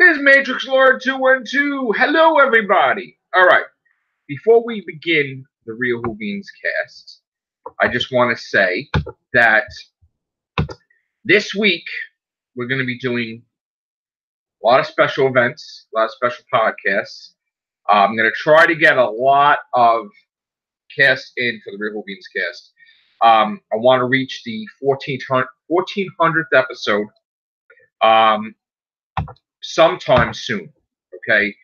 Here's Matrix Lord 212. Hello, everybody. All right. Before we begin the Real Whovians cast, I just want to say that this week we're going to be doing a lot of special events, a lot of special podcasts. I'm going to try to get a lot of casts in for the Real Whovians cast. I want to reach the 1400th episode sometime soon. Okay.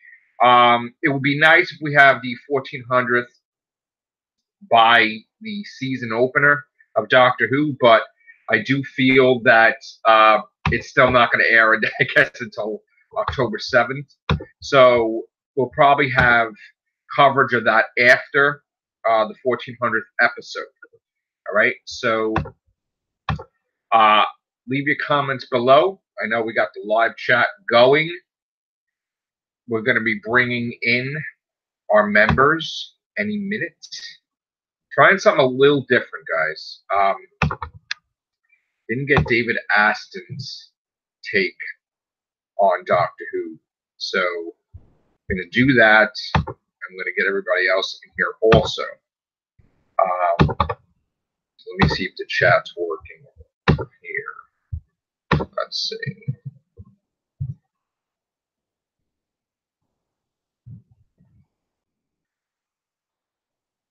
It would be nice if we have the 1400th by the season opener of Doctor Who, but I do feel that it's still not going to air, I guess, until October 7th. So we'll probably have coverage of that after the 1400th episode. All right. So leave your comments below. I know we got the live chat going. We're going to be bringing in our members any minute. Trying something a little different, guys. Didn't get David Aston's take on Doctor Who. So I'm going to do that. I'm going to get everybody else in here also. Let me see if the chat's working over here. Let's see.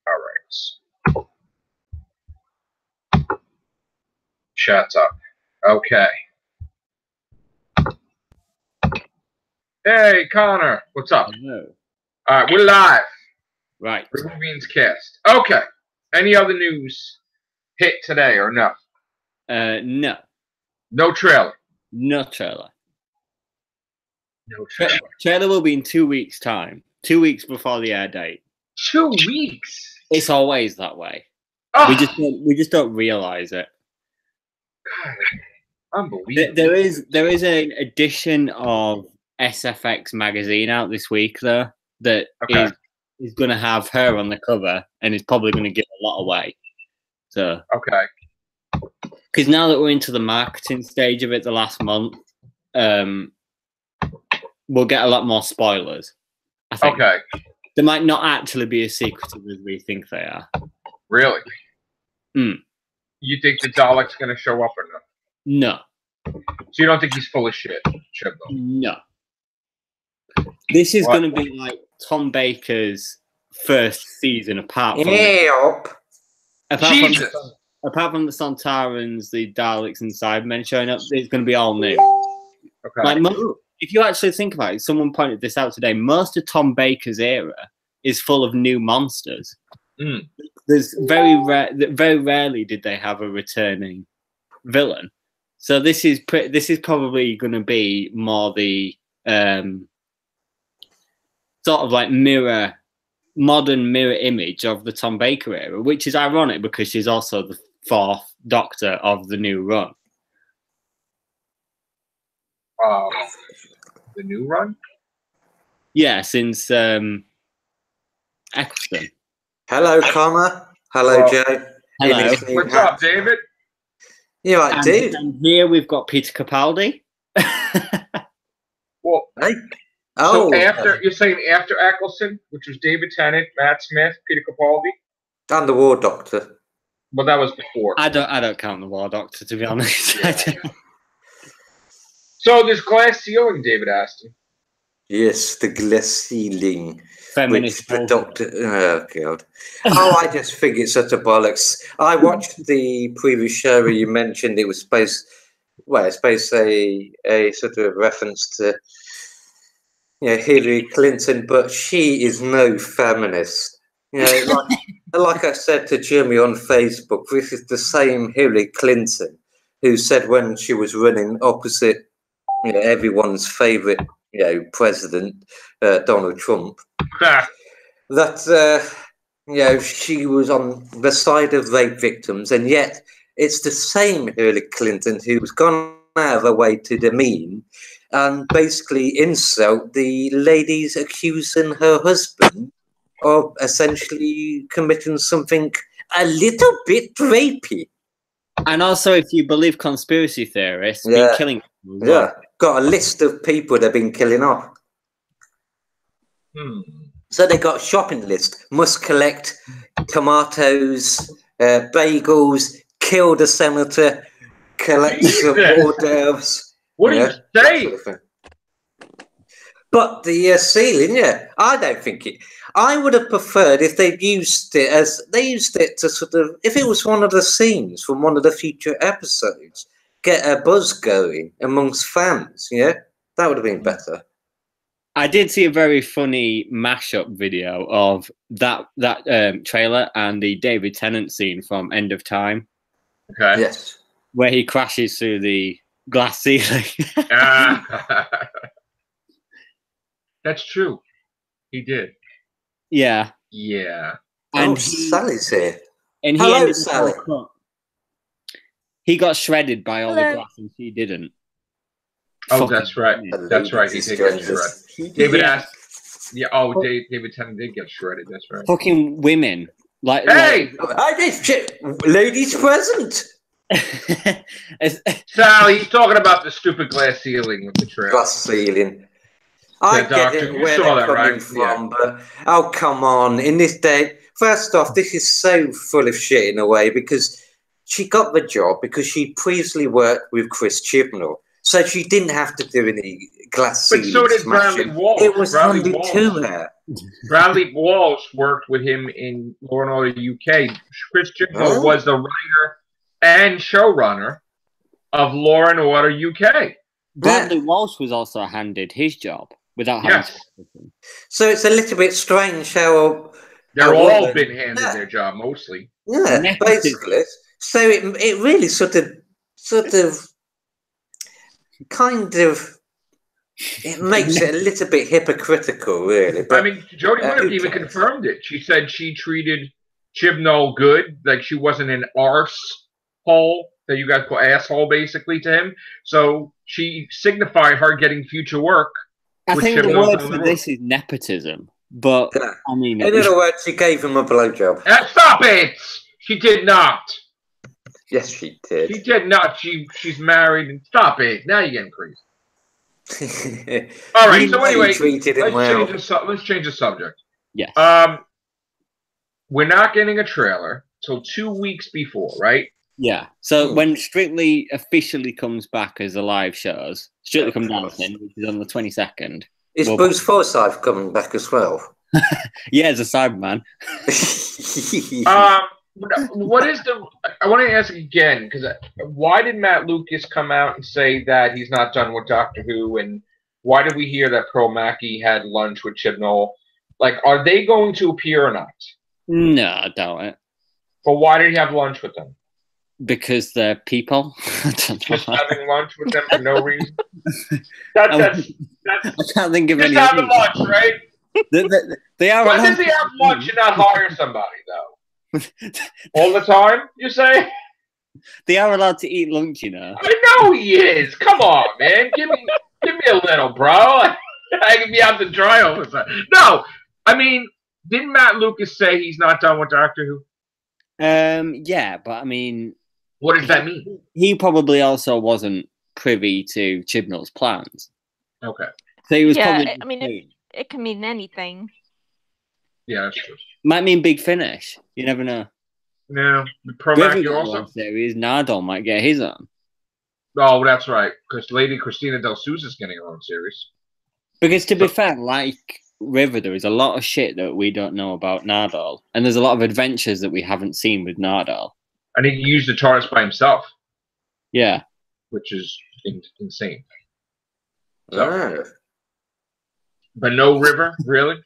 All right. Chat's up. Okay. Hey, Connor. What's up? Hello. All right, we're live. Right. Whovians cast. Okay. Any other news hit today or no? No. No trailer. No trailer. No trailer. Trailer will be in 2 weeks' time. 2 weeks before the air date. 2 weeks. It's always that way. Oh, We just don't realize it. God, unbelievable. There is an edition of SFX magazine out this week though that is going to have her on the cover and is probably going to give a lot away. So okay. Because now that we're into the marketing stage of it, the last month, we'll get a lot more spoilers. I think. Okay. They might not actually be as secretive as we think they are. Really? Mm. You think the Dalek's going to show up or not? No. So you don't think he's full of shit? No. This is going to be like Tom Baker's first season, apart from the Sontarans, the Daleks, and Cybermen showing up. It's going to be all new. Okay. Like, if you actually think about it, someone pointed this out today. Most of Tom Baker's era is full of new monsters. Mm. There's very rarely did they have a returning villain. So this is probably going to be more the sort of like modern mirror image of the Tom Baker era, which is ironic because she's also the fourth Doctor of the new run. The new run? Yeah, since Eccleston. Hello, Connor. Hello, Joe. Hello. What's up, David? You right, dude? And here we've got Peter Capaldi. Well, hey. So you're saying after Eccleston, which was David Tennant, Matt Smith, Peter Capaldi, and the War Doctor. Well, that was before. I don't count the War Doctor, to be honest. Yeah. So there's glass ceiling, David Aston. Yes, the glass ceiling. Feminist the Doctor. Oh God! Oh, I just think it's such a bollocks. I watched the previous show where you mentioned it was supposed. Well, it's supposed a sort of reference to Hillary Clinton, but she is no feminist. Like I said to Jimmy on Facebook, this is the same Hillary Clinton who said when she was running opposite everyone's favorite president, Donald Trump, that she was on the side of rape victims, and yet it's the same Hillary Clinton who's gone out of her way to demean and basically insult the ladies accusing her husband of essentially committing something a little bit rapey. And also, if you believe conspiracy theorists, been killing people. Yeah. got a list of people they've been killing off. So they got a shopping list. Must collect tomatoes, bagels, kill the senator, collect some hors d'oeuvres. What are you saying? Sort of but the ceiling, I don't think it. I would have preferred if they'd used it to sort of, if it was one of the scenes from one of the future episodes, get a buzz going amongst fans. Yeah, that would have been better. I did see a very funny mashup video of that trailer and the David Tennant scene from End of Time. Okay. Yes. Where he crashes through the glass ceiling. That's true. He did. Yeah. Yeah. And Sally's here. And hello, Sally. He got shredded by all the glass and she didn't. Oh, that's right. That's right. He did get shredded. David asked. Yeah. Oh, David Tennant did get shredded. That's right. Fucking women. Hey, I did. Ladies present. Sally, he's talking about the stupid glass ceiling with the trailer. Glass ceiling. I get it where they're coming from, but oh, come on. In this day, first off, this is so full of shit in a way because she got the job because she previously worked with Chris Chibnall. So she didn't have to do any glass ceiling. But so did smashing. Bradley Walsh. It was handy to her. Bradley Walsh worked with him in Law and Order UK. Chris Chibnall was the writer and showrunner of Law and Order UK. Bradley Walsh was also handed his job without having to. So it's a little bit strange how they're all been handed their job mostly. Yeah, basically. So it really sort of kind of it makes it a little bit hypocritical, really. But, I mean, Jodie Whittaker even confirmed it. She said she treated Chibnall good, like she wasn't an arsehole that you guys call asshole, basically, to him. So she signified her getting future work. I think the word for this is nepotism, but I mean, in other words, she gave him a blowjob. Stop it! She did not. Yes, she did. She did not. She's married. And stop it! Now you're getting crazy. All right. So anyway, let's change the subject. Yes. We're not getting a trailer till 2 weeks before, right? Yeah. So when Strictly officially comes back as a live shows, Strictly Come Dancing, which is on the 22nd. Is Bruce Forsyth coming back as well? Yeah, as a Cyberman. What is the? I want to ask again because why did Matt Lucas come out and say that he's not done with Doctor Who, and why did we hear that Pearl Mackie had lunch with Chibnall? Like, are they going to appear or not? No, I doubt it. But why did he have lunch with them? Because they're people. Just having lunch with them for no reason. That's I can't think of just any. Just having lunch, right? They are. Why did they have lunch and not hire somebody though? All the time, you say? They are allowed to eat lunch, you know. I know he is. Come on, man. Give me a little, bro. I can be out to dry all the time. No, I mean, didn't Matt Lucas say he's not done with Doctor Who? Yeah, but I mean, what does that mean? He probably also wasn't privy to Chibnall's plans. Okay. So he was probably. I mean, it can mean anything. Yeah, that's true. Might mean Big Finish. You never know. No, Pro Mackie also. Series, Nardole might get his own. Oh, that's right. Because Lady Christina Del Souza's getting her own series. Because to be fair, like River, there is a lot of shit that we don't know about Nardole, and there's a lot of adventures that we haven't seen with Nardole. And he used the TARDIS by himself. Yeah, which is insane. So, but no River, really?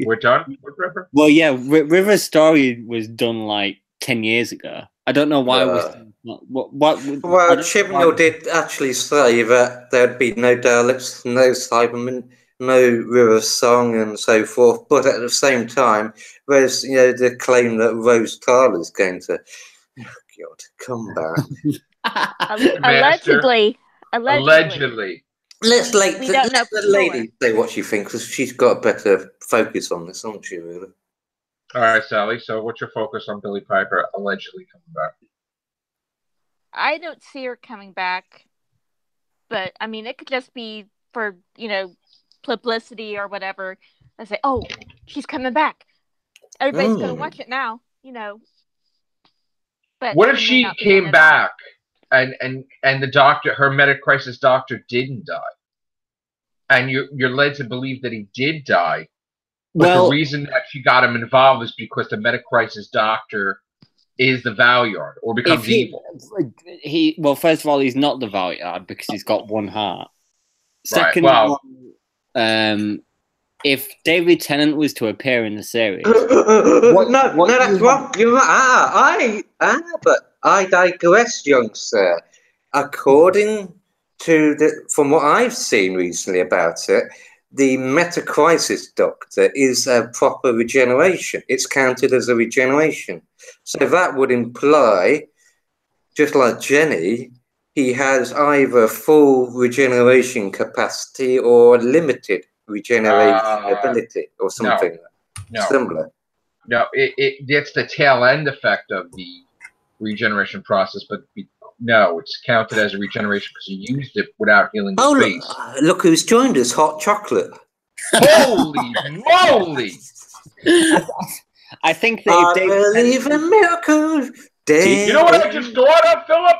We're done with River? Well, yeah, River's story was done like 10 years ago. I don't know why. Well, Chibnall did actually say that there'd be no Daleks, no Cybermen, no River Song, and so forth. But at the same time, there's the claim that Rose Tyler's going to. Oh God, come back. Allegedly. Let's let the lady say what she thinks, because she's got a better focus on this, hasn't she, really? All right, Sally. So what's your focus on Billie Piper allegedly coming back? I don't see her coming back, but I mean, it could just be for, publicity or whatever. I say, oh, she's coming back. Everybody's gonna watch it now, But what if may she not be came in it at all. back and the doctor, her meta-crisis doctor, didn't die, and you're led to believe that he did die, but the reason that she got him involved is because the meta-crisis doctor is the Valyard or becomes evil. Well, first of all, he's not the Valyard because he's got one heart. Second, Right, if David Tennant was to appear in the series, no, that's wrong. You're right. But I digress, young sir. According to from what I've seen recently about it, the meta-crisis doctor is a proper regeneration. It's counted as a regeneration. So that would imply, just like Jenny, he has either full regeneration capacity or limited regeneration ability or something similar. No, it gets the tail end effect of the regeneration process, but no, it's counted as a regeneration because he used it without healing his face. Look who's joined us, Hot Chocolate. Holy moly! I think that if I believe in miracles. You know what I just thought of, Philip?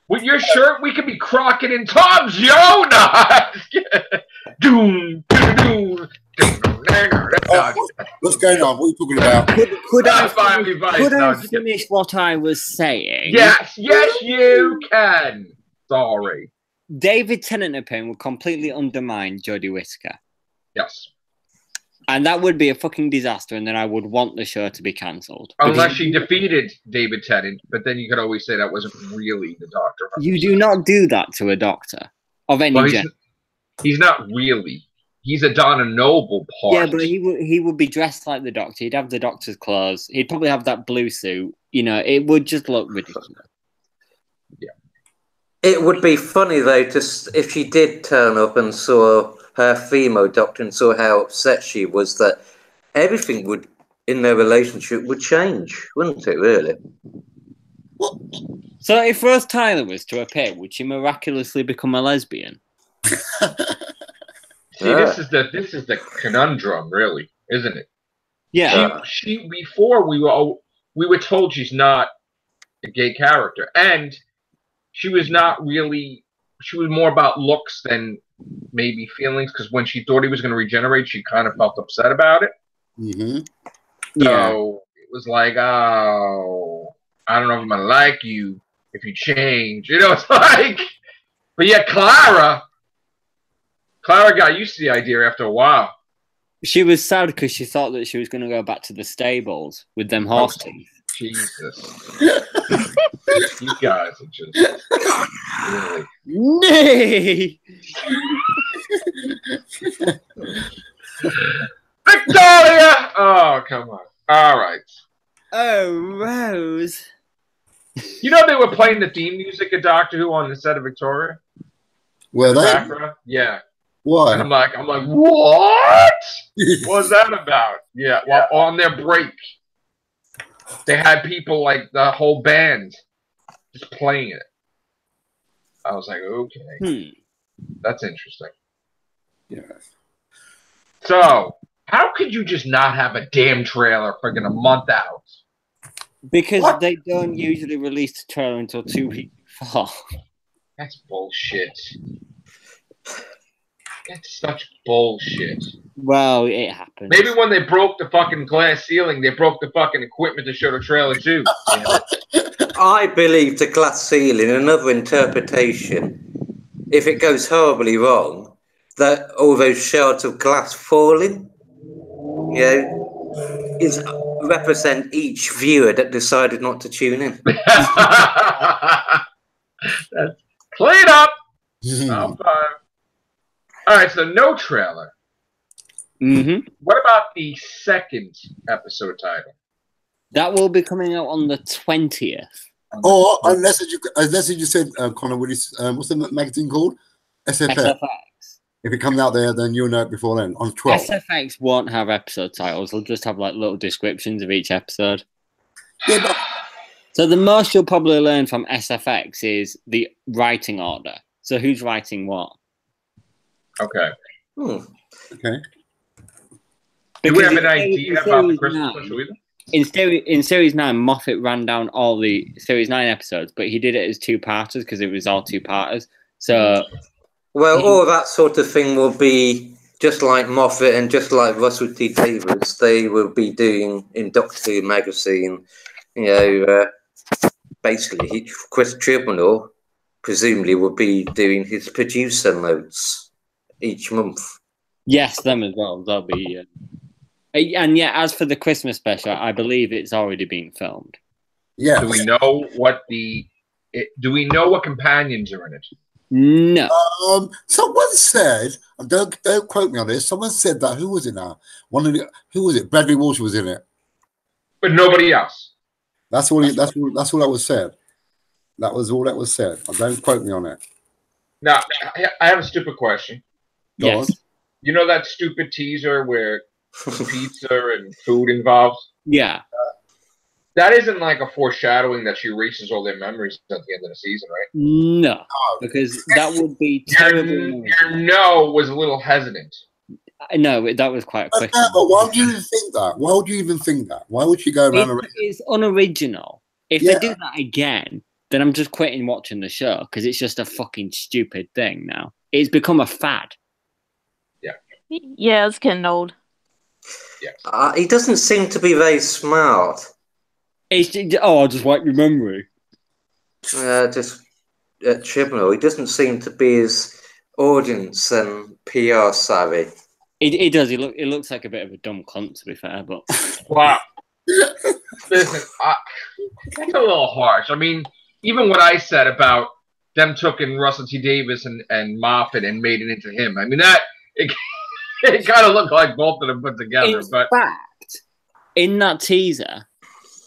With your shirt, we could be Crockett and Tom Jonas. Doom, doom, what's going on? What are you talking about? Could I finish what I was saying? Yes, you can. Sorry. David Tennant appearing would completely undermine Jodie Whittaker. Yes. And that would be a fucking disaster, and then I would want the show to be cancelled. Unless she defeated David Tennant, but then you could always say that wasn't really the Doctor. You do not do that to a Doctor of any gender. He's not really. He's a Donna Noble part. Yeah, but he would be dressed like the Doctor. He'd have the Doctor's clothes. He'd probably have that blue suit. It would just look ridiculous. Yeah. It would be funny, though, if she did turn up and saw her female Doctor and saw how upset she was, that everything in their relationship would change, wouldn't it, really? So if Rose Tyler was to appear, would she miraculously become a lesbian? See, this is the conundrum, really, isn't it? Yeah. Before we were told she's not a gay character, and she was not really. She was more about looks than maybe feelings, because when she thought he was going to regenerate, she kind of felt upset about it. Mm-hmm. So it was like, oh, I don't know if I'm going to like you if you change. It's like, but yeah, Clara got used to the idea after a while. She was sad because she thought that she was going to go back to the stables with them horse teeth. Jesus. You guys are just really. Nay! Victoria! Oh, come on. All right. Oh, Rose. They were playing the theme music of Doctor Who on the set of Victoria? Were they? Background? Yeah. Why? And I'm like, what? What's that about? Yeah. Well, on their break, they had people like the whole band just playing it. I was like, okay, that's interesting. Yeah. So, how could you just not have a damn trailer friggin' a month out? Because they don't usually release the trailer until 2 weeks before. That's bullshit. That's such bullshit. Well, it happens. Maybe when they broke the fucking glass ceiling, they broke the fucking equipment to show the trailer too. I believe the glass ceiling, another interpretation, if it goes horribly wrong, that all those shards of glass falling, represent each viewer that decided not to tune in. That's clean up. All right, so no trailer. Mm-hmm. What about the second episode title? That will be coming out on the 20th. Or unless you said, Connor, what's the magazine called? SFX. If it comes out there, then you'll know it before then, on 12. SFX won't have episode titles. They'll just have like little descriptions of each episode. Yeah, but... So the most you'll probably learn from SFX is the writing order. So who's writing what? Okay. Okay. Do we Because have an idea about the Christmas special either? In series 9, Moffat ran down all the series 9 episodes, but he did it as 2-parters because it was all 2-parters. So, well, all that sort of thing will be just like Moffat and just like Russell T Davies. They will be doing in Doctor Who magazine. You know, basically, Chris Chibnall presumably will be doing his producer notes each month. yes, them as well. They'll be. And yeah, as for the Christmas special, I believe it's already been filmed. Yeah. Do we know what do we know what companions are in it? No. Someone said, and don't quote me on this. Someone said that who was it now? Who was it? Bradley Walsh was in it. But nobody else. That's all that was said. That was all that was said. Don't quote me on it. Now, I have a stupid question. Go Yes. on. You know that stupid teaser where pizza and food involved? Yeah. That isn't like a foreshadowing that she erases all their memories at the end of the season, right? No. Because that would be terrible. Your no was a little hesitant. No, that was quite quick. But why would you even think that? Why would you even think that? Why would she go around? It's unoriginal. If they do that again, then I'm just quitting watching the show because it's just a fucking stupid thing now. It's become a fad. Yeah, it's getting old. Yeah. He doesn't seem to be very smart. I'll just wipe your memory. Just Chibnall, he doesn't seem to be as audience and PR savvy. He does. He looks like a bit of a dumb cunt, to be fair. But Wow. Listen, that's a little harsh. I mean, even what I said about them taking Russell T Davies and Moffat and made it into him. I mean, it kind of looked like both of them put together. In fact, in that teaser,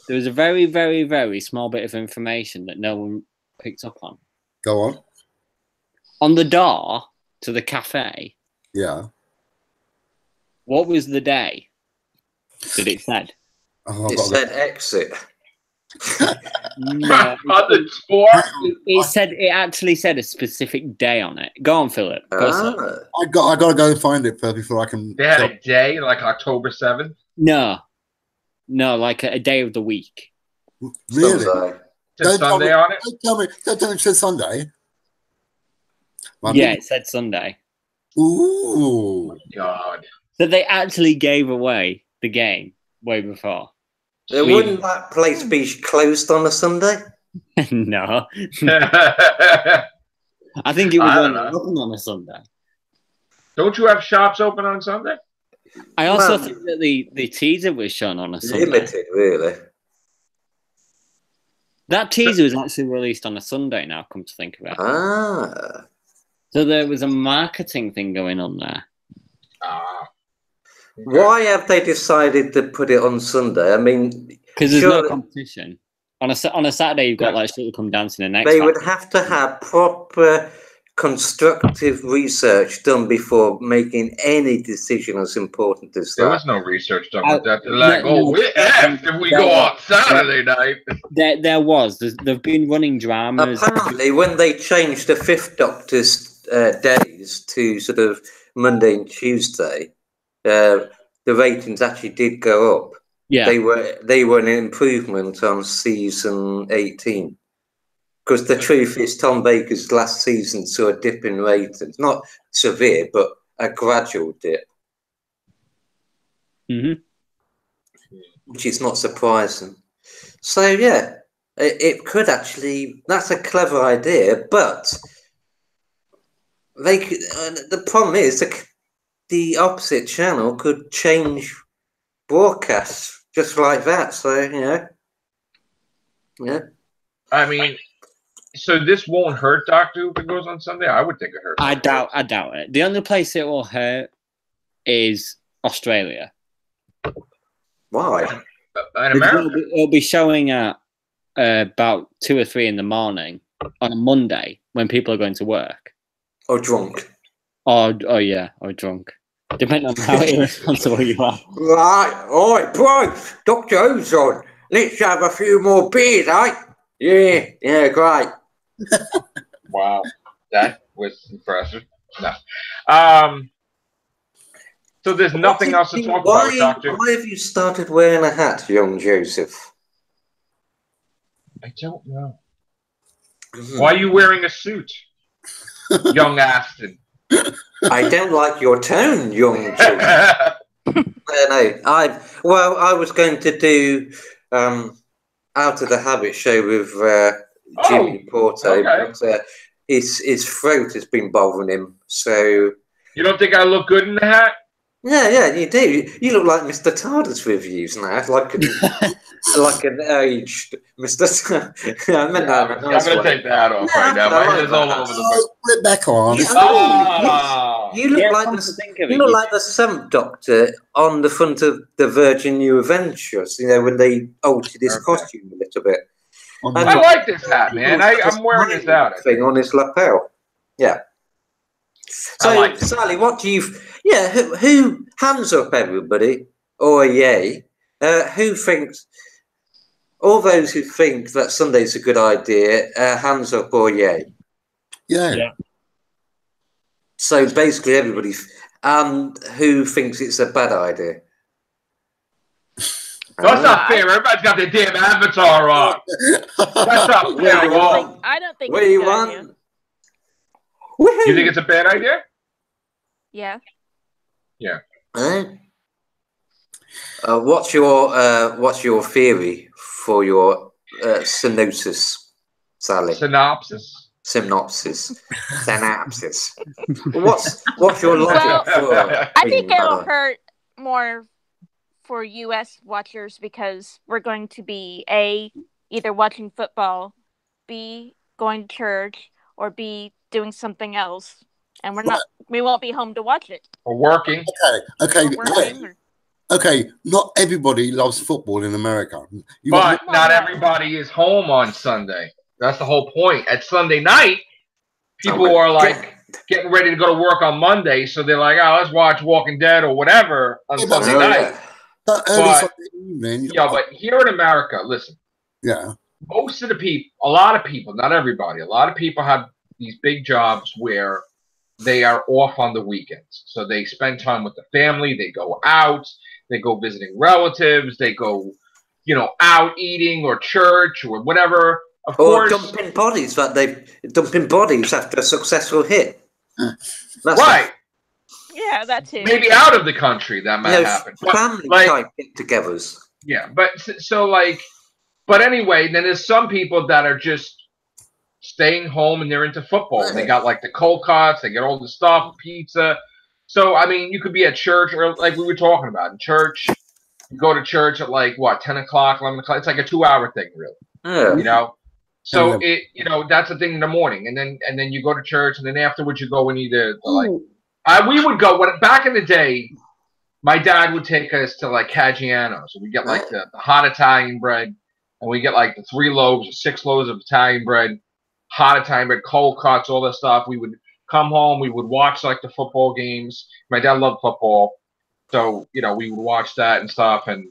there was a very, very, very small bit of information that no one picked up on. Go on. On the door to the cafe. Yeah. What was the day that it said? Oh, it said exit. No, on the tour? It actually said a specific day on it. Go on, Philip. I gotta go and find it before I can. They had a day like October 7th. No, like a day of the week. Really? Sunday on it. Don't tell me it said Sunday. Yeah, it said Sunday. Ooh. Oh, God. So they actually gave away the game way before. Wouldn't that place be closed on a Sunday? No. I think it was only open on a Sunday. Don't you have shops open on Sunday? I also think that the teaser was shown on a Sunday. Limited, really. That teaser was actually released on a Sunday now, come to think of it. Ah. So there was a marketing thing going on there. Okay. Why have they decided to put it on Sunday? I mean, because there's no competition. On a Saturday, you've got like Shuttle Come Dancing and next. They would have to have proper constructive research done before making any decision as important as that. There was no research done with that. They're like, we're effed if we go on Saturday night. There was. They've been running dramas. Apparently, when they changed the Fifth Doctor's days to sort of Monday and Tuesday, the ratings actually did go up. Yeah, they were an improvement on season 18. Because the truth is, Tom Baker's last season saw a dip in ratings, not severe, but a gradual dip, which is not surprising. So yeah, it could actually. That's a clever idea, but they could, the problem is the opposite channel could change broadcasts just like that. So yeah. I mean, so this won't hurt Doctor Who if it goes on Sunday? I would think it hurts. I doubt it. The only place it will hurt is Australia. Why? In America? It'll be showing at about 2 or 3 in the morning on a Monday when people are going to work. Or drunk. Or drunk. Depending on how irresponsible you are. Right, all right, bro. Dr. Who's on. Let's have a few more beers, eh? Yeah, great. Wow. That was impressive. No. So there's nothing else to talk about, Doctor. Why have you started wearing a hat, young Joseph? I don't know. Why are you wearing a suit, young Aston? I don't like your tone, young Joseph. No, I was going to do Out of the Habit show with Jimmy Porto, but his throat has been bothering him. So you don't think I look good in the hat? Yeah, you do. You look like Mr. TARDIS reviews now, like an aged Mr. I'm gonna take that off right now. My head is all over the place. Put it back on. You look like the Seventh Doctor on the front of the Virgin New Adventures. You know, when they altered his costume a little bit. I like this hat, man. I'm wearing this out. Thing on his lapel. Yeah. So, Sally, what do you? Yeah, who hands up, everybody, or yay? Who thinks? All those who think that Sunday's a good idea, hands up or yay? Yeah. So basically, everybody. Who thinks it's a bad idea? That's not fair. Everybody's got their damn avatar on. That's not fair at all. I don't think. What do you want? You think it's a bad idea? Yeah. Yeah. What's your theory for your synopsis, Sally? Synopsis. What's your logic? Well, I think it'll hurt more for U.S. watchers because we're going to be A, either watching football, B, going to church, or B, doing something else, and we won't be home to watch it. Or working. Okay. Not everybody loves football in America. But not everybody is home on Sunday. That's the whole point. At Sunday night, people are like getting ready to go to work on Monday, so they're like, "Oh, let's watch Walking Dead or whatever on Sunday night." But here in America, listen. Yeah. Most of the people, a lot of people, not everybody, a lot of people have these big jobs where they are off on the weekends. So they spend time with the family, they go out, they go visiting relatives, they go, out eating or church or whatever. Of course, dumping bodies after a successful hit. That's right. Yeah, that too. Maybe out of the country that might happen. Family type get-togethers. Yeah, but but anyway, then there's some people that are just staying home and they're into football. And they got like the cold cuts, they get all the stuff, pizza. So I mean, you could be at church or like we were talking about in church. You go to church at like 10 o'clock, 11 o'clock. It's like a 2-hour thing, really. Yeah. So that's the thing in the morning, and then you go to church, and then afterwards you go and either we would go back in the day. My dad would take us to like Caggiano's, so we get like the hot Italian bread, and we get like the 3 loaves or 6 loaves of Italian bread, hot Italian bread, cold cuts, all that stuff. We would come home, we would watch like the football games. My dad loved football, so we would watch that and stuff, and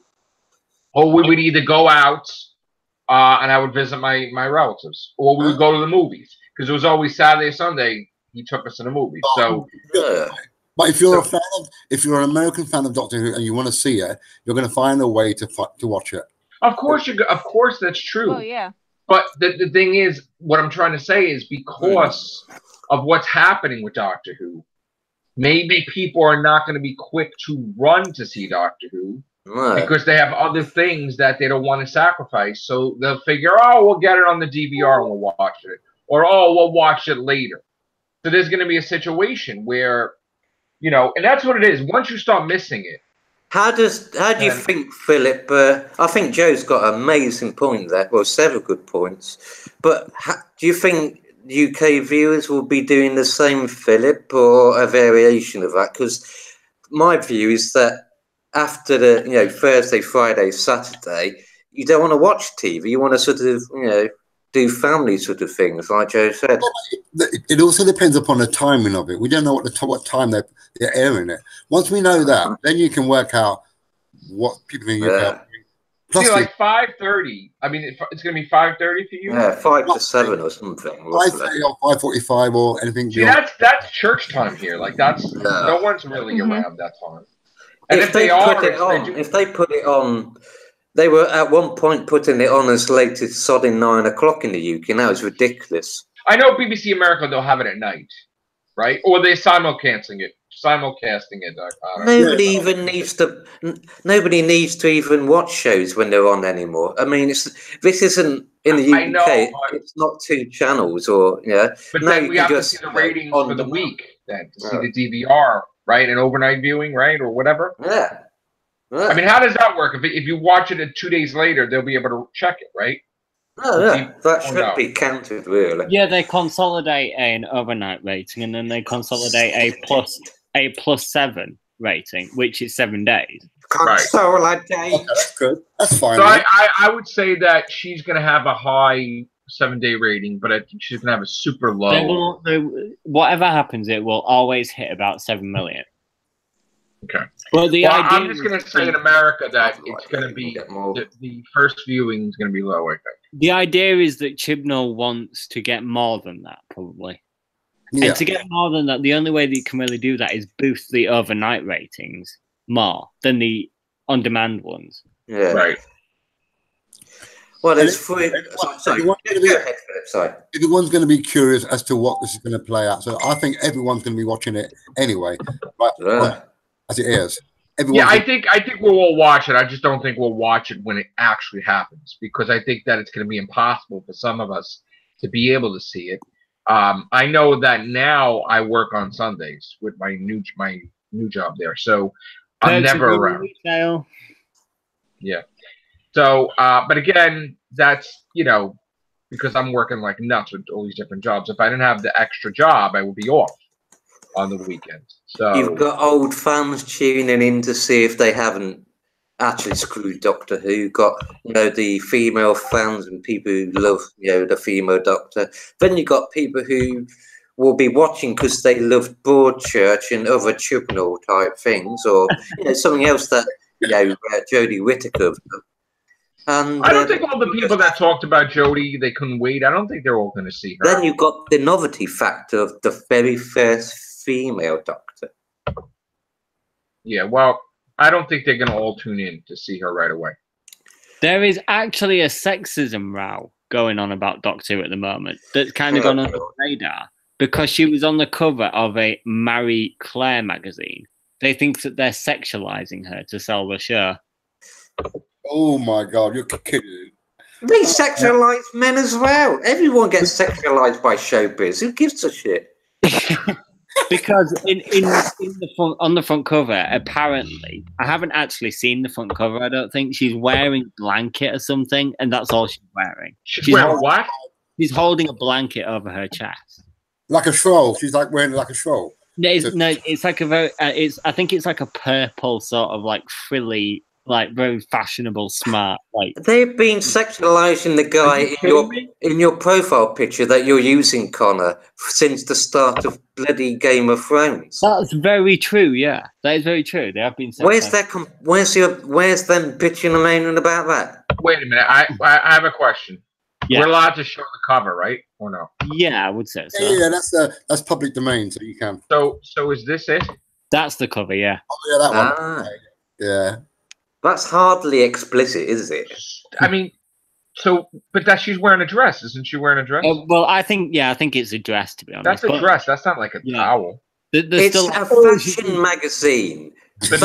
we would either go out. And I would visit my relatives, or we would go to the movies because it was always Saturday or Sunday. He took us to the movies. So, but if you're if you're an American fan of Doctor Who and you want to see it, you're going to find a way to watch it. Of course, that's true. Oh yeah. But the thing is, what I'm trying to say is because of what's happening with Doctor Who, maybe people are not going to be quick to run to see Doctor Who. Because they have other things that they don't want to sacrifice. So they'll figure, we'll get it on the DVR and we'll watch it. Or, we'll watch it later. So there's going to be a situation where, and that's what it is. Once you start missing it. How do you think, Philip? I think Joe's got an amazing point there. Well, several good points. But do you think UK viewers will be doing the same, Philip, or a variation of that? Because my view is that after the Thursday, Friday, Saturday, you don't want to watch TV. You want to sort of do family sort of things, like Joe said. It also depends upon the timing of it. We don't know what time they're airing it. Once we know that, then you can work out what people in the UK See, like 5:30. I mean, it's going to be 5:30 for you. Yeah, 5 to 7 or something. 5:30 or 5:45 or anything. See, that's church time here. Like no one's really around that time. And if they put it on, they were at one point putting it on as late as sodding 9 o'clock in the UK. Now it's ridiculous. I know BBC America, they'll have it at night, right? Or they're simulcasting it. Nobody needs to even watch shows when they're on anymore. I mean, this isn't in the UK. Know, it's not 2 channels or But then we have to see the ratings for the week. Then to see the DVR, right, and overnight viewing, right, or whatever. Yeah. I mean, how does that work? If you watch it 2 days later, they'll be able to check it, right? That should be counted, really. Yeah, they consolidate an overnight rating, and then they consolidate a plus 7 rating, which is 7 days. Consolidate. Okay, that's good. That's fine. So I would say that she's going to have a high 7-day rating, but I think she's going to have a super low. Whatever happens, it will always hit about 7 million. Okay. Well, I'm just going to say in America that it's going to be the first viewing is going to be low. I think the idea is that Chibnall wants to get more than that, probably. Yeah. And to get more than that, the only way that you can really do that is boost the overnight ratings more than the on-demand ones. Yeah. Right. Well, it's free. Everyone's going to be curious as to what this is going to play out. So I think everyone's going to be watching it anyway. Right. As it is. I think we'll all watch it. I just don't think we'll watch it when it actually happens, because I think that it's going to be impossible for some of us to be able to see it. I know that now I work on Sundays with my new job there, so I'm never around. Retail. Yeah. So, but again, that's because I'm working like nuts with all these different jobs. If I didn't have the extra job, I would be off on the weekend. So you've got old fans tuning in to see if they haven't actually screwed Doctor Who. Got the female fans and people who love the female Doctor. Then you got people who will be watching because they love Broadchurch and other Chibnall type things, or something else that Jodie Whittaker. And I don't think all the people that talked about Jodie, they couldn't wait. I don't think they're all going to see her. Then you've got the novelty factor of the very first female Doctor. Yeah, well, I don't think they're going to all tune in to see her right away. There is actually a sexism row going on about Doctor Who at the moment that's kind of gone under the radar because she was on the cover of a Marie Claire magazine. They think that they're sexualizing her to sell the show. Oh my God, you're kidding. They sexualize men as well. Everyone gets sexualized by showbiz. Who gives a shit? Because on the front cover, apparently, I haven't actually seen the front cover. I don't think she's wearing a blanket or something, and that's all she's wearing. She's wearing what? She's holding a blanket over her chest, like a shawl. She's like wearing like a shawl. No, it's like a very. I think it's like a purple sort of like frilly, like very fashionable, smart. Like they've been sexualizing the guy in your profile picture that you're using, Connor, since the start of bloody Game of Thrones. That's very true. Yeah, that is very true. They have been. Where's them bitching and moaning about that? Wait a minute. I have a question. Yeah. We're allowed to show the cover, right? Or no? Yeah, I would say so. Yeah, that's public domain, so you can. So is this it? That's the cover. Yeah. Oh yeah, that one. Yeah. That's hardly explicit, is it? I mean, but that she's wearing a dress, isn't she wearing a dress? Well, I think it's a dress, to be honest. That's a dress. That's not like a towel. It's a fashion magazine. But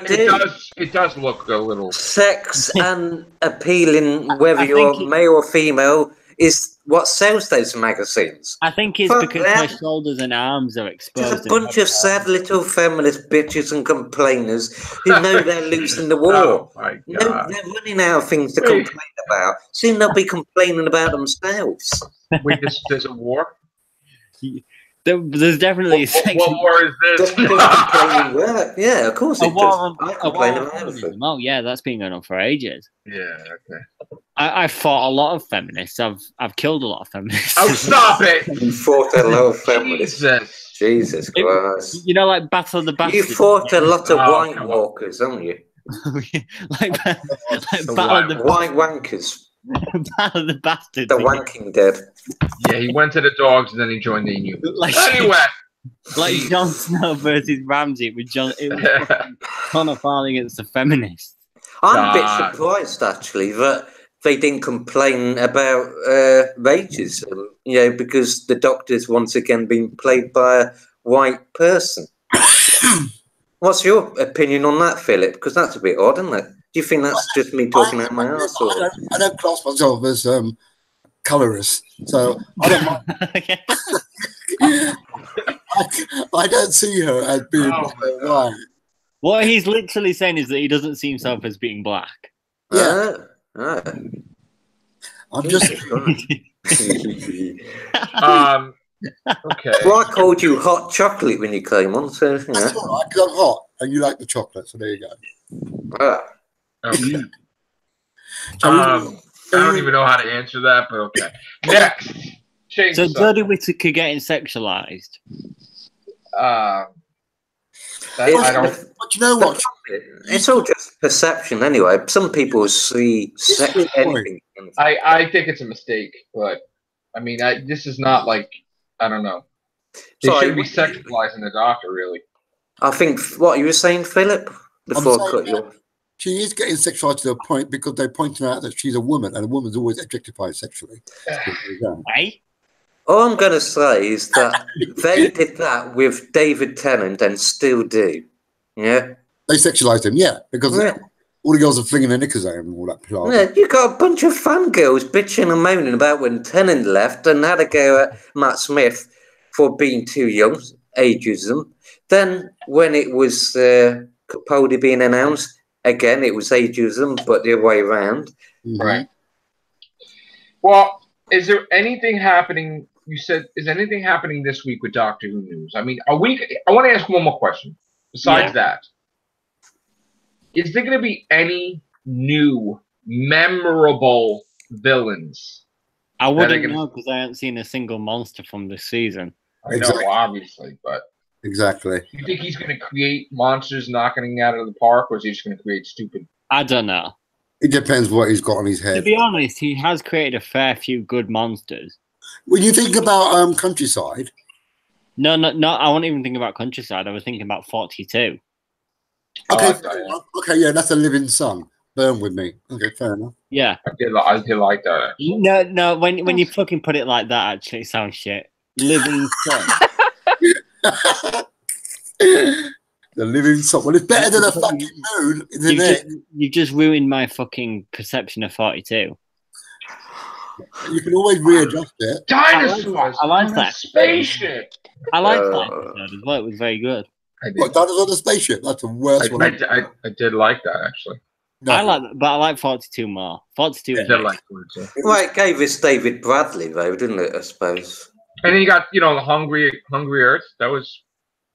it does look a little sex and appealing, whether you're male or female, is what sells those magazines. I think it's because her shoulders and arms are exposed. There's a bunch of sad little feminist bitches and complainers who know they're losing the war. Oh my God. They're running out of things to complain about. Soon they'll be complaining about themselves. Wait, there's a war? There's definitely what war is this? Yeah, of course it does. I complain about everything. Oh yeah, that's been going on for ages. Yeah, okay. I fought a lot of feminists. I've killed a lot of feminists. Oh, stop it! You fought a lot of feminists. Jesus Christ. Like Battle of the Bastards. You fought a lot of White Walkers, haven't you? like The Battle of the White wankers. Battle of the Bastards. The wanking dead. Yeah, he went to the dogs and then he joined the Inhumans. Like- Anyway. Like Jon Snow versus Ramsay. It was Connor Farley against the feminists. I'm a bit surprised, actually, that they didn't complain about racism, because the Doctor's once again been played by a white person. What's your opinion on that, Philip? Because that's a bit odd, isn't it? Do you think that's just me talking out my ass? I don't class myself as colorist, so I don't mind. I don't see her as being white. What he's literally saying is that he doesn't see himself as being black. Yeah. I'm just. Okay. Well, I called you hot chocolate when you came on, so That's all right, 'cause I'm hot, and you like the chocolate, so there you go. Okay. I don't even know how to answer that, but okay. Next. Change So the subject. Jodie Whittaker getting sexualized. I But you know what? It's all just perception anyway. Some people see sex anything. I think it's a mistake, but I mean, this is not like, I don't know. They shouldn't be sexualizing the Doctor, really. I think what you were saying, Philip, before I cut you off. She is getting sexualized to a point because they're pointing out that she's a woman, and a woman's always objectified sexually. Hey? All I'm going to say is that they did that with David Tennant and still do. Yeah? They sexualized him, because all the girls are flinging their knickers at him and all that palaver. Yeah, you got a bunch of fangirls bitching and moaning about when Tennant left and had a go at Matt Smith for being too young, ageism. Then when it was Capaldi being announced, again, it was ageism, but the other way around. Mm-hmm. Right. Well, is there anything happening? You said, is anything happening this week with Doctor Who news? I mean, I want to ask one more question. Besides that, is there going to be any new memorable villains? I wouldn't know because I haven't seen a single monster from this season. I know, obviously, but exactly. You think he's going to create monsters knocking out of the park, or is he just going to create stupid? I don't know. It depends what he's got on his head. To be honest, he has created a fair few good monsters. When you think about Countryside. No. I wasn't even thinking about Countryside. I was thinking about 42. Okay, yeah, that's a living sun. Burn with me. Okay, fair enough. Yeah. I did like that, actually. No, when you fucking put it like that, actually, it sounds shit. Living sun. The living sun. Well, it's better than a fucking moon, isn't it? You just ruined my fucking perception of 42. You can always readjust it. Dinosaurs! I like that. Spaceship! I like that episode as well. It was very good. What, Dinosaurs on the Spaceship? That's the worst one. I did like that, actually. No. I like 42 more. 42. I did like 42. Well, it gave us David Bradley, though, didn't it, I suppose? And then you got, the Hungry Earth. That was...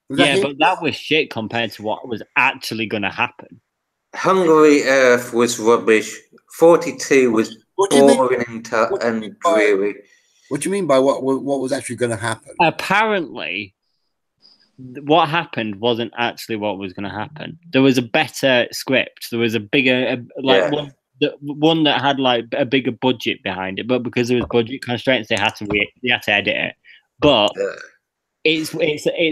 but that was shit compared to what was actually going to happen. Hungry Earth was rubbish. 42 was boring and dreary. What do you mean by what was actually going to happen? Apparently, what happened wasn't actually what was going to happen. There was a better script. There was a bigger, one that had like a bigger budget behind it. But because there was budget constraints, they had to edit it. But it's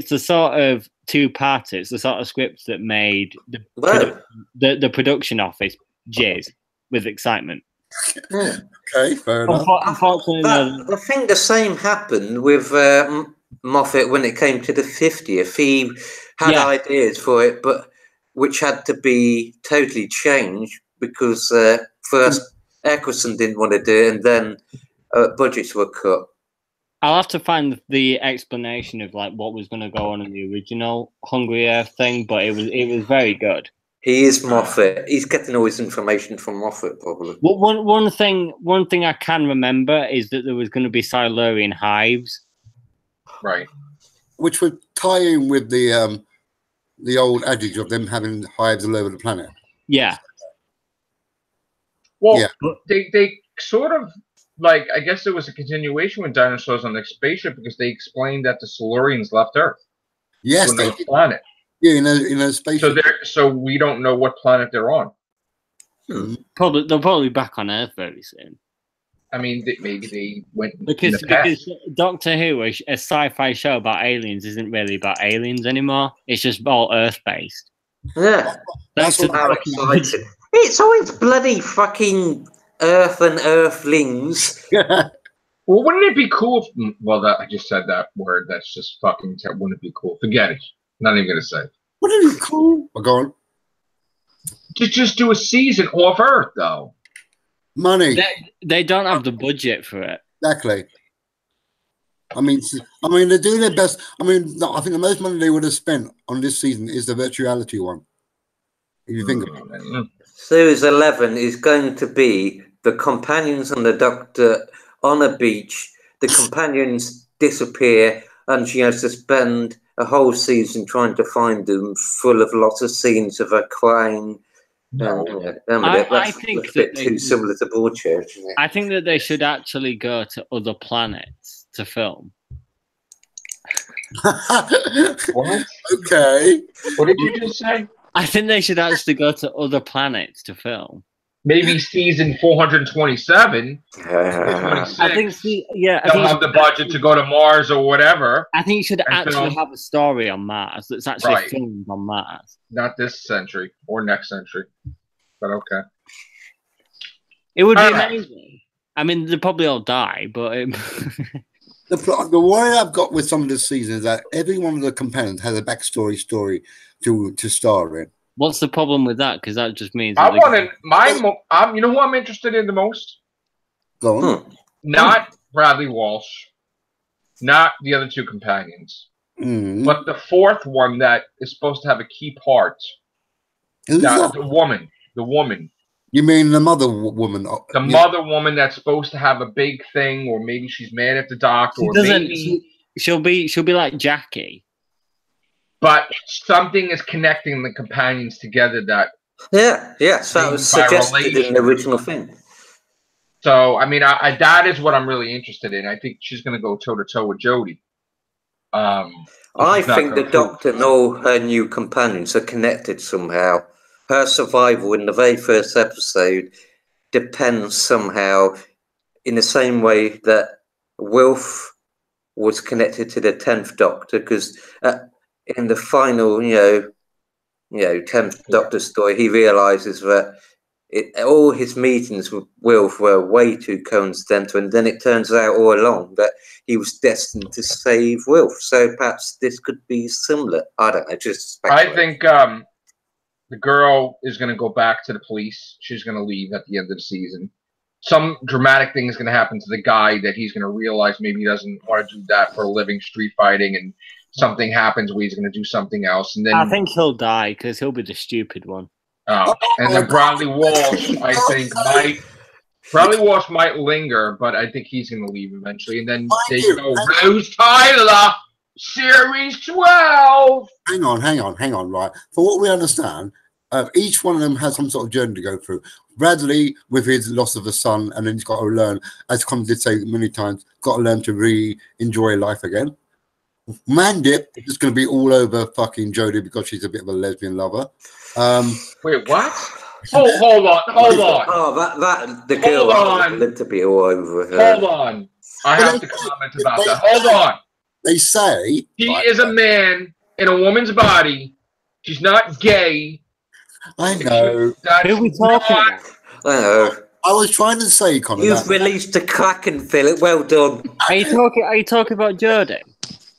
the sort of two-parter. It's the sort of scripts that made the production office jizz with excitement. Yeah. Okay, fair enough. Unfortunately, I think the same happened with Moffat when it came to the 50th. He had ideas for it, but which had to be totally changed because first Eccleston didn't want to do it, and then budgets were cut. I'll have to find the explanation of like what was going to go on in the original Hungry Earth thing, but it was very good. He is Moffat. He's getting all his information from Moffat, probably. Well, one thing I can remember is that there was going to be Silurian hives, right? Which would tie in with the old adage of them having hives all over the planet. Yeah. Well, they sort of like, I guess it was a continuation with dinosaurs on the spaceship because they explained that the Silurians left Earth. Yes, they planet. Yeah, in a spaceship. So we don't know what planet they're on. They'll probably be back on Earth very soon. I mean, maybe they went Because in the past. Doctor Who, a sci-fi show about aliens, isn't really about aliens anymore. It's just all Earth-based. Yeah, That's what how exciting! It's always bloody fucking Earth and Earthlings. Well, wouldn't it be cool? I just said that word. That's just fucking. Wouldn't it be cool? Forget it. Not even gonna say. Wouldn't it be cool? Well, go on. To just do a season off Earth, though. Money. They don't have the budget for it. Exactly. I mean, they're doing their best. I mean, I think the most money they would have spent on this season is the virtuality one. If you think about it. Series 11 is going to be the companions and the Doctor on a beach. The companions disappear, and she has to spend a whole season trying to find them, full of lots of scenes of her crying. I think that's a bit too similar to Broadchurch, isn't it? I think that they should actually go to other planets to film. What? Okay. What did you just say? I think they should actually go to other planets to film. Maybe season 427. I think, they'll have the budget to go to Mars or whatever. I think you should actually have a story on Mars that's actually filmed on Mars. Not this century or next century, but okay. It would be amazing. I mean, they'll probably all die, but the worry I've got with some of the seasons is that every one of the companions has a backstory story to star in. What's the problem with that? Because that just means you know who I'm interested in the most? Go on. Not Bradley Walsh, not the other two companions, but the fourth one that is supposed to have a key part. The woman. You mean the mother woman? The mother woman that's supposed to have a big thing, or maybe she's mad at the Doctor, or maybe she'll be like Jackie. But something is connecting the companions together that... So that was suggested in the original thing. So, I mean, that is what I'm really interested in. I think she's going to go toe-to-toe with Jodie. I think the Doctor and all her new companions are connected somehow. Her survival in the very first episode depends somehow in the same way that Wilf was connected to the 10th Doctor, because... in the final, 10th Doctor story, he realizes that all his meetings with Wilf were way too coincidental, and then it turns out all along that he was destined to save Wilf. So perhaps this could be similar. I don't know. Just I think the girl is going to go back to the police. She's going to leave at the end of the season. Some dramatic thing is going to happen to the guy that he's going to realize maybe he doesn't want to do that for a living, street fighting, and something happens where he's going to do something else, and then I think he'll die because he'll be the stupid one. Oh, and then Bradley Walsh, I think might linger, but I think he's going to leave eventually. And then they go Rose Tyler, Series 12. Hang on. Right, for what we understand, each one of them has some sort of journey to go through. Bradley, with his loss of a son, and then he's got to learn, as Con did say many times, got to learn to enjoy life again. Mandip is just going to be all over fucking Jodie because she's a bit of a lesbian lover. Wait, what? Hold on. Oh, the girl lived to be all over her. Hold on. I have to comment about that. Hold on. They say he is a man in a woman's body. She's not gay. I know. Who are we talking about? I know. I was trying to say, Connor. You've released a Kraken, Philip. Well done. Are you talking about Jodie?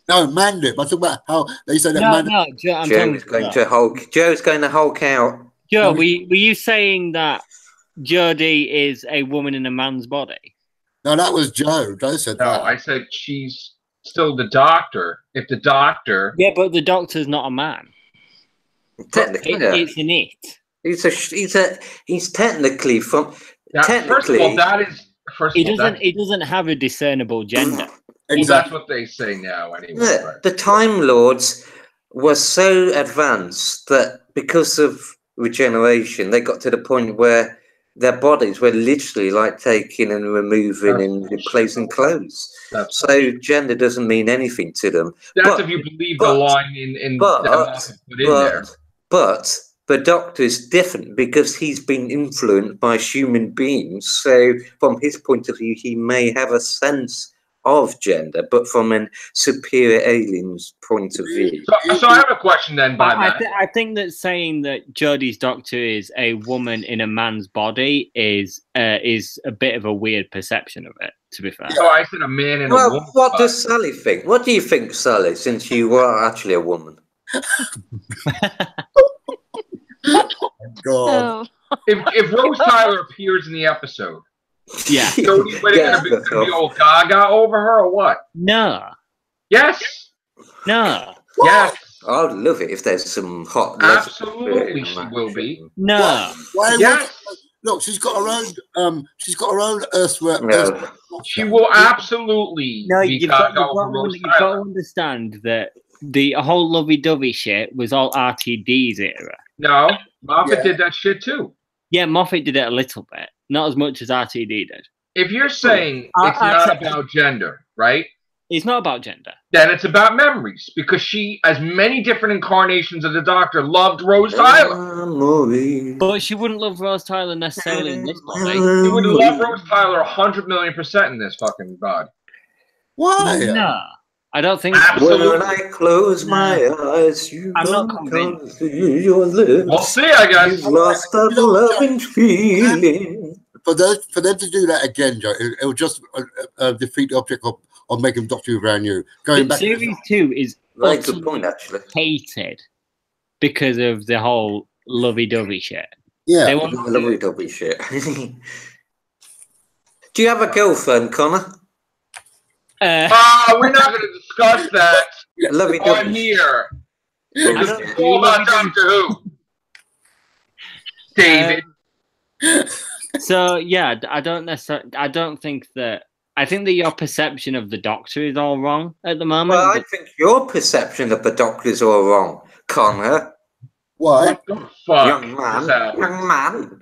No, Mandip. I talk about how they say that. Joe's going to Hulk. Joe's going to Hulk out. Joe, were you saying that Jodie is a woman in a man's body? No, that was Joe. Joe said that. No, I said she's still the Doctor. If the Doctor... Yeah, but the Doctor's not a man. Technically, it's an it. He's technically from... First of all, that is... He doesn't have a discernible gender. Well, that's what they say now, anyway. Yeah, right. The Time Lords were so advanced that because of regeneration, they got to the point where their bodies were literally like taking and removing and replacing clothes. So gender doesn't mean anything to them. That's if you believe the line in that Moffat put in there. But the Doctor is different because he's been influenced by human beings. So from his point of view, he may have a sense of gender, but from a superior alien's point of view. So I have a question then by that. I think that saying that Jodie's Doctor is a woman in a man's body is a bit of a weird perception of it, to be fair. So I said a man in a woman. What does Sally think? What do you think, Sally, since you were actually a woman? God. If Rose Tyler appears in the episode, yeah, Jodie Whittaker gonna be all gaga over her or what? No. Yes. No. Yes. I'd love it if there's some hot. Absolutely, she will be. No. Why Yes. Look, she's got her own. She's got her own Earthwork. No. She will absolutely No, be you've got gaga over Rose to Tyler. understand that the whole lovey-dovey shit was all RTD's era. No, Moffat did that shit too. Yeah, Moffat did it a little bit, not as much as RTD did. If you're saying it's not about gender, right? It's not about gender. Then it's about memories because she, as many different incarnations of the Doctor, loved Rose Tyler. But she wouldn't love Rose Tyler necessarily in this body. She would love Rose Tyler 100,000,000% in this fucking body. Why? No, I don't think. Absolutely. When I close my eyes, I'm not convinced. Your lips. We'll see, I guess. You've lost that loving feeling. For them to do that again, Joe, it will just defeat the object of making Doctor Who brand new. Going back, Series 2 is Right, good point, actually. hated because of the whole lovey-dovey shit. Yeah, They want Lovey-dovey shit. Do you have a girlfriend, Connor? We're not going to discuss that on Lovey-dovey. here. I It's don't- all about Doctor Who. David. So yeah, I don't necessarily. I don't think that. I think that your perception of the Doctor is all wrong at the moment. Well, I think your perception of the Doctor is all wrong, Connor. why? What the fuck? Young man. Young man.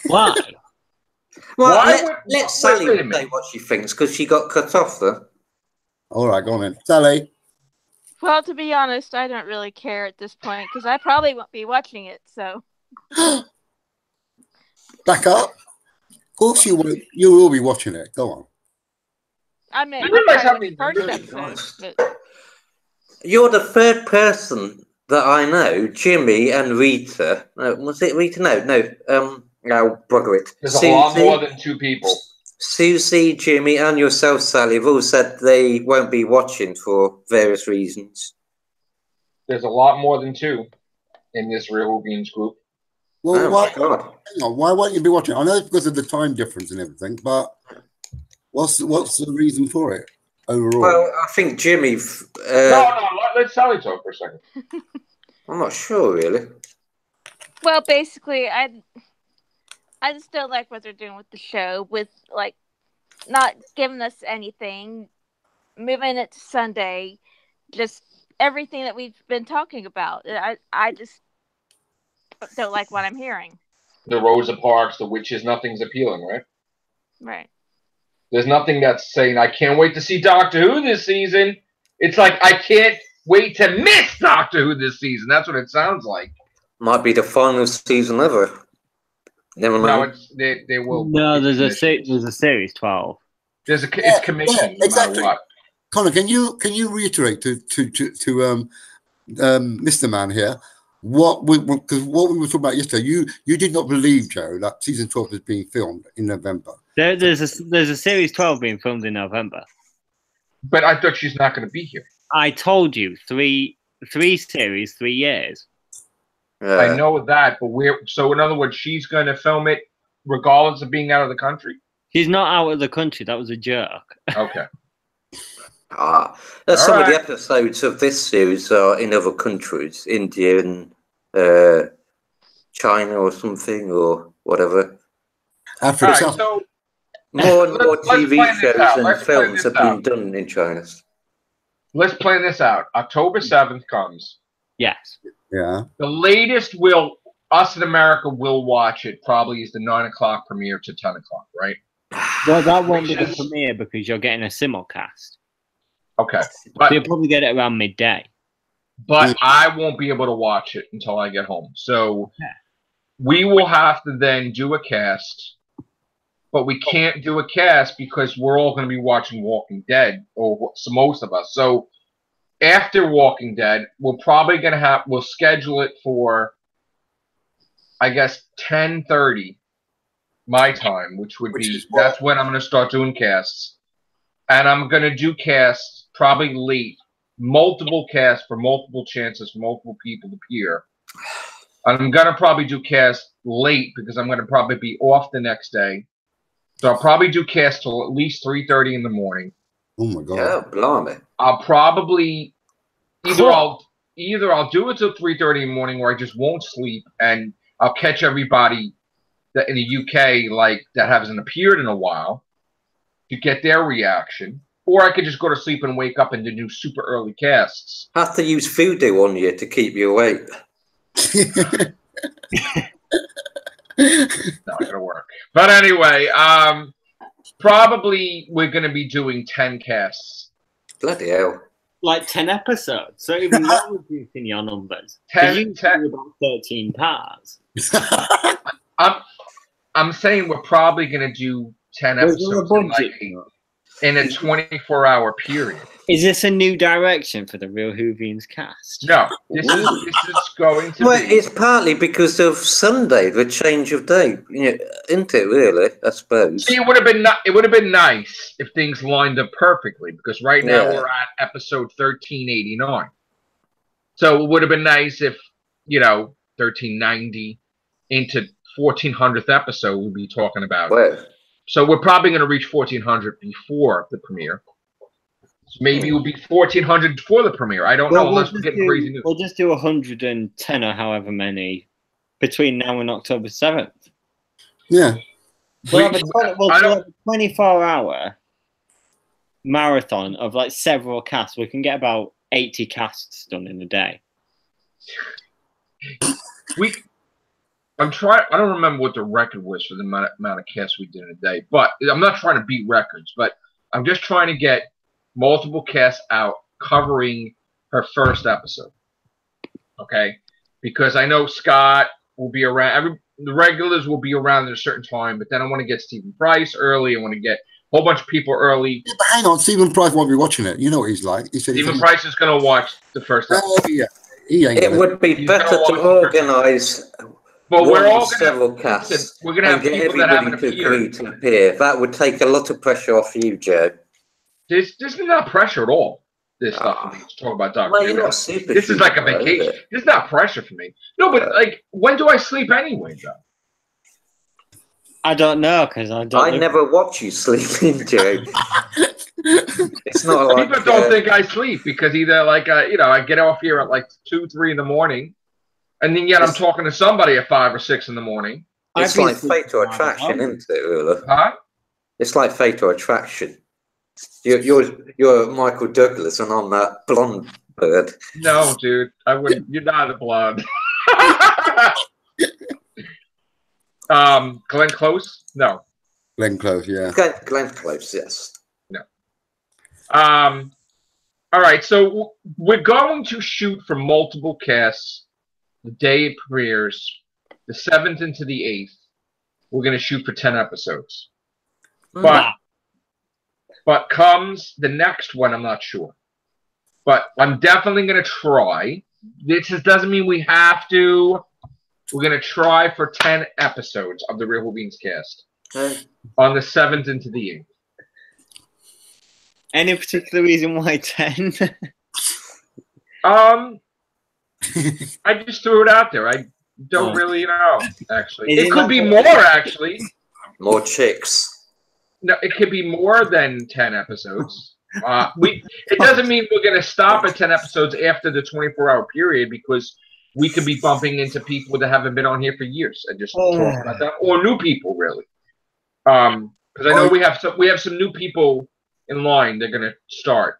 Why? Well, Why let wait a Sally minute. say what she thinks, because she got cut off, though. All right, go on then, Sally. Well, to be honest, I don't really care at this point because I probably won't be watching it. So Back up. Of course you will. You will be watching it. Go on. I mean, You realize how the many first movies- episode, but You're the third person that I know, Jimmy and Rita. No, was it Rita? No, bugger it. There's a lot more than two people. Susie, Jimmy, and yourself, Sally, have all said they won't be watching for various reasons. There's a lot more than two in this Real Whovians group. Well, Oh, why, my God. hang on, why won't you be watching? I know it's because of the time difference and everything, but what's the reason for it overall? Well, I think Jimmy... No, let Sally talk for a second. I'm not sure, really. well, basically, I just don't like what they're doing with the show, with like not giving us anything, moving it to Sunday, just everything that we've been talking about. I just don't like what I'm hearing. The Rosa Parks, the witches, nothing's appealing, right? Right. There's nothing that's saying, I can't wait to see Doctor Who this season. It's like, I can't wait to miss Doctor Who this season. That's what it sounds like. Might be the final season ever. Never No, mind. they will. No, there's a series 12. It's commissioned no exactly. matter what. Connor, can you reiterate to Mr. Man here because what we were talking about yesterday? You did not believe, Joe, that season 12 is being filmed in November. There's a series 12 being filmed in November. But I thought she's not going to be here. I told you three series, 3 years. I know that, but so in other words, she's going to film it regardless of being out of the country? She's not out of the country. That was a joke. Okay. Some of the episodes of this series are in other countries, India and China or something or whatever. Africa. All right, so More and more let's TV plan this shows out. and Let's plan films this have been out. done in China. let's plan this out. October 7th comes. Yes. Yeah. The latest we'll us in America will watch it. Probably is the 9 o'clock premiere to 10 o'clock, right? Well, that won't be the premiere because you're getting a simulcast. Okay, So but you'll probably get it around midday. I won't be able to watch it until I get home. So we will have to then do a cast, but we can't do a cast because we're all going to be watching Walking Dead, or most of us. So after Walking Dead, we're probably going to we'll schedule it for, I guess, 10:30 my time, which would be, that's when I'm going to start doing casts. And I'm going to do casts probably late, multiple casts for multiple chances for multiple people to appear. I'm going to probably do casts late because I'm going to probably be off the next day. So I'll probably do casts till at least 3:30 in the morning. Oh my god! Yeah, blimey. I'll probably either I'll do it till 3:30 in the morning, or I just won't sleep and I'll catch everybody that in the UK that hasn't appeared in a while to get their reaction. Or I could just go to sleep and wake up and do super early casts. Have to use voodoo on you to keep you awake. Not gonna work. But anyway, probably we're gonna be doing 10 casts. Bloody hell. Like 10 episodes. So even that reducing your numbers. 10 about 13 parts. I'm saying we're probably gonna do 10 episodes in a 24-hour period. Is this a new direction for the Real Whovians cast? No, this is going to Well, be. it's partly because of Sunday, the change of day, isn't it? Really, I suppose. See, it would have been nice if things lined up perfectly, because right now we're at episode 1389. So it would have been nice if 1390 into 1400th episode we'd be talking about. Well, so we're probably going to reach 1400 before the premiere. So maybe it will be 1400 before the premiere. I don't know unless we're getting crazy news. We'll just do 110 or however many between now and October 7th. Yeah. We'll have a 24-hour marathon of several casts. We can get about 80 casts done in a day. I don't remember what the record was for the amount of casts we did in a day, but I'm not trying to beat records, but I'm just trying to get multiple casts out covering her first episode. Okay? Because I know Scott will be around, the regulars will be around at a certain time, but then I want to get Stephen Price early. I want to get a whole bunch of people early. Yeah, but hang on, Stephen Price won't be watching it. You know what he's like. He said Stephen Price is going to watch the first episode. Oh, yeah. It would be better to organise several casts. We're going to have get people that haven't everybody to appeared. agree to appear. That would take a lot of pressure off you, Joe. This is not pressure at all. This stuff for me to talk about Dr. Well, you're not super this is like a vacation. This is not pressure for me. No, but when do I sleep anyway, though? I don't know because I never watch you sleeping, Joe. It's not like people don't think I sleep because either I get off here at 2, 3 in the morning, and then yet I'm talking to somebody at 5 or 6 in the morning. It's like fatal attraction, isn't it, Ula? Huh? It's like fatal attraction. You're Michael Douglas, and I'm that blonde bird. No, dude, I wouldn't. You're not a blonde. Glenn Close? No. Glenn Close, yeah. Glenn Close, yes. No. All right, so we're going to shoot for multiple casts the day it premieres, the 7th into the 8th. We're going to shoot for 10 episodes. But comes the next one, I'm not sure. But I'm definitely going to try. This doesn't mean we have to. We're going to try for 10 episodes of the Real Whovians cast. Okay. On the 7th into the 8th. Any particular reason why 10? I just threw it out there. I don't really know, actually. It could be more, actually. More chicks. No, it could be more than 10 episodes. It doesn't mean we're going to stop at 10 episodes after the 24-hour period because we could be bumping into people that haven't been on here for years and just talk about that, or new people, really. Because I know we have some new people in line. They're going to start.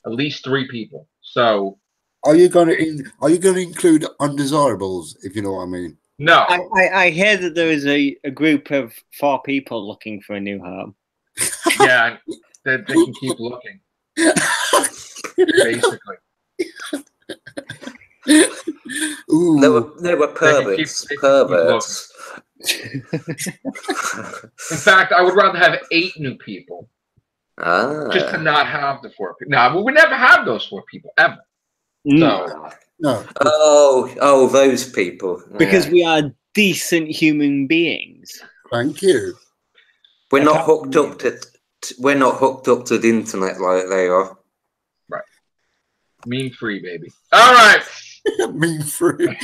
At least 3 people. So Are you going to include undesirables, if you know what I mean? No. I hear that there is a group of 4 people looking for a new home. Yeah, they can keep looking. Basically. Ooh. They were perverts. Perverts. In fact, I would rather have 8 new people just to Ah. not have the 4 people. No, we would never have those 4 people ever. So, No. Oh, those people. Because Yeah. we are decent human beings. Thank you. We're not hooked up to. We're not hooked up to the internet like they are. right. Meme free, baby. All right. Meme free.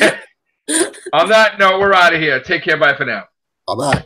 On that note, we're out of here. Take care. Bye for now. Bye-bye.